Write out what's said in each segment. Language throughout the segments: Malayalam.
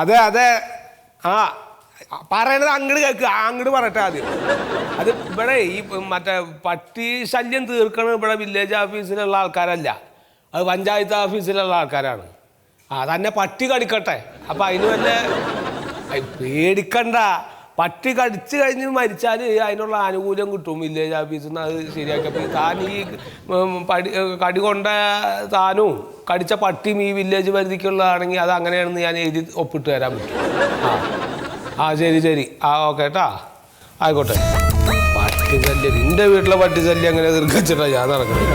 അതെ അതെ ആ പറയണത് അങ്ങോട്ട് കേൾക്കുക അങ്ങോട്ട് പറയട്ടെ ആദ്യം. അത് ഇവിടെ ഈ മറ്റേ പട്ടി ശല്യം തീർക്കണത് ഇവിടെ വില്ലേജ് ഓഫീസിലുള്ള ആൾക്കാരല്ല, അത് പഞ്ചായത്ത് ഓഫീസിലുള്ള ആൾക്കാരാണ്. തന്നെ പട്ടി കടിക്കട്ടെ, അപ്പം അതിന് വല്ല പേടിക്കണ്ട. പട്ടി കടിച്ചു കഴിഞ്ഞ് മരിച്ചാൽ അതിനുള്ള ആനുകൂല്യം കിട്ടും വില്ലേജ് ഓഫീസിൽ നിന്ന്. അത് ശരിയാക്കിയപ്പോൾ താൻ ഈ കടി കൊണ്ട താനും കടിച്ച പട്ടിയും ഈ വില്ലേജ് പരിധിക്കുള്ളതാണെങ്കിൽ അത് അങ്ങനെയാണെന്ന് ഞാൻ എഴുതി ഒപ്പിട്ട് തരാൻ പറ്റും. ശരി ശരി ഓക്കെ കേട്ടാ, ആയിക്കോട്ടെ. പട്ടി ശല്യം നിന്റെ വീട്ടിലെ പട്ടി ശല്യം അങ്ങനെ തീർക്കച്ചിട്ടാ ഞാൻ നടക്കണില്ല.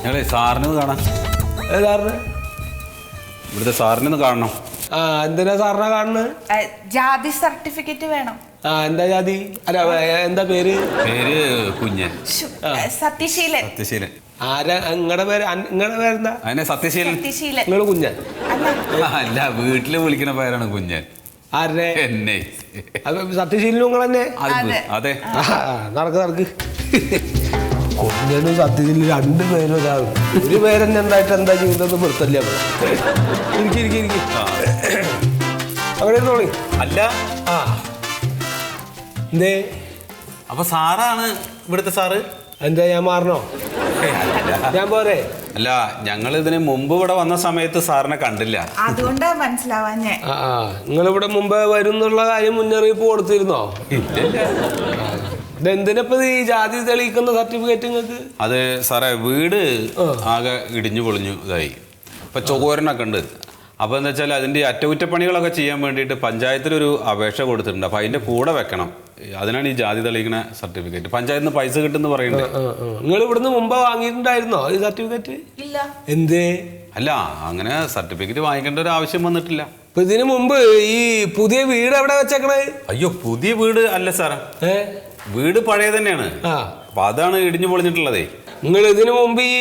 ഞങ്ങളെ സാറിന് കാണാം. സാറിന് ഇവിടുത്തെ സാറിന് കാണണം. എന്തിനാ സാറിനെ കാണുന്നത്? ജാതി സർട്ടിഫിക്കറ്റ് വേണം. എന്താ ജാതി? അല്ല എന്താ പേര്? പേര് കുഞ്ഞൻ. സത്യശീലൻ. സത്യശീലൻ. ആരാ നിങ്ങളുടെ പേര്? നിങ്ങളുടെ പേരെന്താ? അതിനെ സത്യശീലൻ. നിങ്ങള് കുഞ്ഞൻ? അല്ല, വീട്ടില് വിളിക്കണ പേരാണ് കുഞ്ഞൻ. ആരുടെ? എന്നെ. സത്യശീലനും നിങ്ങൾ തന്നെ? അതെ. നടക്ക്. കുഞ്ഞനും സത്യശീലും രണ്ട് പേരും ഒരാളും. ഒരു പേരെന്നെ ഉണ്ടായിട്ട് എന്താ ജീവിതത്തിൽ നിർത്തല്ല. ഇരിക്കും അങ്ങനെ തോന്നി. അല്ല എന്തേ? അപ്പൊ സാറാണ് ഇവിടുത്തെ സാറ്? എന്താ ഞാൻ മാറണോ? ഞാൻ പോരെ? അല്ല, ഞങ്ങൾ ഇതിന് മുമ്പ് ഇവിടെ വന്ന സമയത്ത് സാറിനെ കണ്ടില്ല, അതുകൊണ്ടാ മനസ്സിലാവാഞ്ഞേ. നിങ്ങളിവിടെ മുമ്പേ വരും എന്നുള്ള കാര്യം മുന്നറിയിപ്പ് കൊടുത്തിരുന്നോ? ഇതെന്തിനപ്പ ഈ ജാതി തെളിയിക്കുന്ന സർട്ടിഫിക്കറ്റ് നിങ്ങൾക്ക്? അത് സാറേ, വീട് ആകെ ഇടിഞ്ഞു പൊളിഞ്ഞു ഇതായി. ഇപ്പൊ ചോരനൊക്കെ ഉണ്ട്. അപ്പോൾ എന്താ വെച്ചാൽ അതിൻ്റെ അറ്റകുറ്റപ്പണികളൊക്കെ ചെയ്യാൻ വേണ്ടിയിട്ട് പഞ്ചായത്തിലൊരു അപേക്ഷ കൊടുത്തിട്ടുണ്ട്. അപ്പോൾ അതിൻ്റെ കൂടെ വെക്കണം. അതിനാണ് ഈ ജാതി തെളിയിക്കുന്ന സർട്ടിഫിക്കറ്റ്. പഞ്ചായത്തിൽ നിന്ന് പൈസ കിട്ടുമെന്ന് പറയുന്നത്. നിങ്ങൾ ഇവിടുന്ന് മുമ്പ് വാങ്ങിയിട്ടുണ്ടായിരുന്നോ ഈ സർട്ടിഫിക്കറ്റ്? ഇല്ല. എന്തേ? അല്ല, അങ്ങനെ സർട്ടിഫിക്കറ്റ് വാങ്ങിക്കേണ്ട ഒരു ആവശ്യം വന്നിട്ടില്ല. ഇപ്പൊ ഇതിനു മുമ്പ് ഈ പുതിയ വീട് എവിടെ വെച്ചേക്കണേ? അയ്യോ, പുതിയ വീട് അല്ല സാറേ, വീട് പഴയ തന്നെയാണ്. അപ്പൊ അതാണ് ഇടിഞ്ഞു പൊളിഞ്ഞിട്ടുള്ളതേ. നിങ്ങൾ ഇതിനു മുമ്പ് ഈ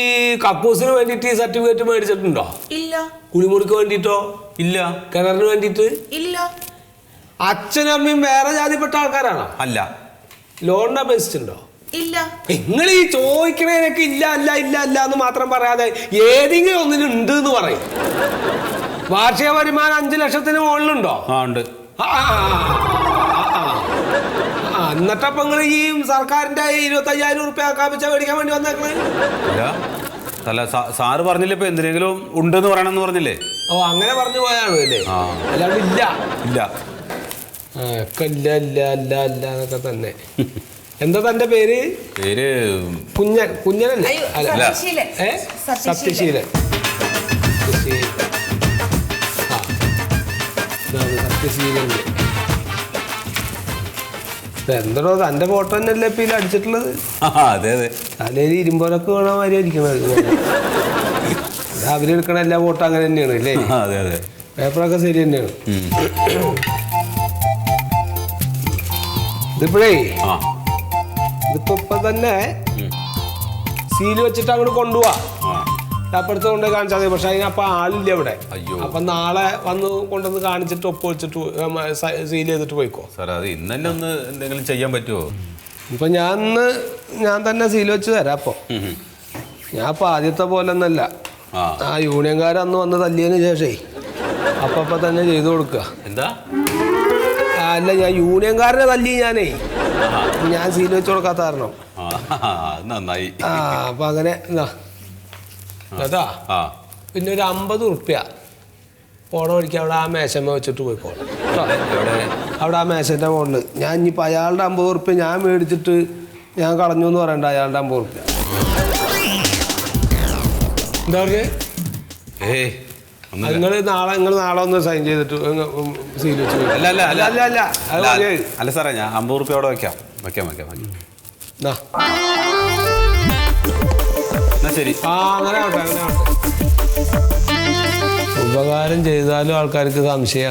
കക്കൂസിന് വേണ്ടിട്ട് ഈ സർട്ടിഫിക്കറ്റ് മേടിച്ചിട്ടുണ്ടോ? ഇല്ല. കുളിമുറിക്ക് വേണ്ടിട്ടോ? ഇല്ല. കിണറിന് വേണ്ടിട്ട്? ഇല്ല. അച്ഛനും അമ്മയും വേറെ ജാതിപ്പെട്ട ആൾക്കാരാണോ? അല്ല. ലോണിന് അപേക്ഷിച്ചിട്ടുണ്ടോ? ഇല്ല. നിങ്ങൾ ഈ ചോദിക്കണേനൊക്കെ ഇല്ല അല്ല ഇല്ല അല്ല എന്ന് മാത്രം പറയാതെ ഏതെങ്കിലും ഒന്നിനും ഉണ്ട് എന്ന് പറയും. വാർഷിക വരുമാനം 5 ലക്ഷത്തിന് മുകളിലുണ്ടോ? ഉണ്ട്. എന്നിട്ടപ്പൊ നിങ്ങൾ ഈ സർക്കാരിന്റെ 25,000 റുപ്യ കാപ്പിച്ച മേടിക്കാൻ വേണ്ടി വന്നേക്കണേ? അല്ല, സാറ് പറഞ്ഞില്ലേ ഇപ്പൊ എന്തിനെങ്കിലും ഉണ്ടെന്ന് പറയണമെന്ന് പറഞ്ഞില്ലേ? അങ്ങനെ പറഞ്ഞു പോയാണ് അല്ലേ? അല്ലാണ്ട് ഇല്ല ഇല്ല ഒക്കെ ഇല്ല ഇല്ല അല്ല അല്ല എന്നൊക്കെ തന്നെ. എന്താ തന്റെ പേര്? പേര് കുഞ്ഞനല്ലേ? സത്യശീലൻ. സത്യശീലൻ. സത്യശീലൻ. എന്തോ തന്റെ ഫോട്ടോ തന്നെയല്ലേ ഇപ്പൊ ഇതിൽ അടിച്ചിട്ടുള്ളത്? അതെ അതെ. തലയിൽ ഇരുമ്പോലൊക്കെ വേണ മാതിരി ഇരിക്കണത്. അവരെടുക്കണ എല്ലാ ഫോട്ടോ അങ്ങനെ തന്നെയാണ് അല്ലേ? അതെ അതെ. പേപ്പറൊക്കെ ശരി തന്നെയാണ്. ഇതിപ്പോഴേ ഇതിപ്പോ തന്നെ സീല് വെച്ചിട്ട് അങ്ങോട്ട് കൊണ്ടുപോവാ. അപ്പുറത്ത് കൊണ്ടുപോയി കാണിച്ചാൽ മതി. പക്ഷെ അതിനപ്പം ആളില്ല ഇവിടെ. അപ്പൊ നാളെ വന്ന് കൊണ്ടുവന്ന് കാണിച്ചിട്ട് ഒപ്പ് വെച്ചിട്ട് സീൽ ചെയ്തിട്ട് പോയിക്കോ. സാർ, അത് ഇന്ന് തന്നെ ഒന്ന് എന്തെങ്കിലും ചെയ്യാൻ പറ്റുമോ? ഇപ്പൊ ഞാൻ തന്നെ സീൽ വെച്ച് തരാം. അപ്പൊ ഞാൻ ഇപ്പൊ ആദ്യത്തെ പോലെ ഒന്നല്ല. യൂണിയൻകാർ അന്ന് വന്ന് തല്ലിയതിന് ശേഷേ അപ്പൊ തന്നെ ചെയ്തു കൊടുക്കുക. എന്താ? അല്ല, ഞാൻ യൂണിയൻകാരനെ തല്ലി ഞാൻ സീൽ വെച്ച് കൊടുക്കാത്ത കാരണം. നന്നായി. അപ്പൊ അങ്ങനെ അതാ. പിന്നെ ഒരു 50 റുപ്യ പോണ വഴിക്ക് അവിടെ ആ മേശമ്മ വെച്ചിട്ട് പോയിക്കോളാം. അവിടെ ആ മേശന്റെ മുകളിൽ ഞാൻ ഇനിയിപ്പോൾ അയാളുടെ 50 റുപ്യ ഞാൻ മേടിച്ചിട്ട് ഞാൻ കളഞ്ഞു എന്ന് പറയണ്ട. അയാളുടെ 50 റുപ്യ എന്താ പറഞ്ഞേ? നിങ്ങൾ നാളെ ഒന്ന് സൈൻ ചെയ്തിട്ട് സീൽ വെച്ച്. അല്ല സാറേ, ഞാൻ 50 റുപ്യ അവിടെ വെക്കാം. ശരി. അങ്ങനെ ആവട്ടെ. ഉപകാരം ചെയ്താലും ആൾക്കാർക്ക് സംശയം.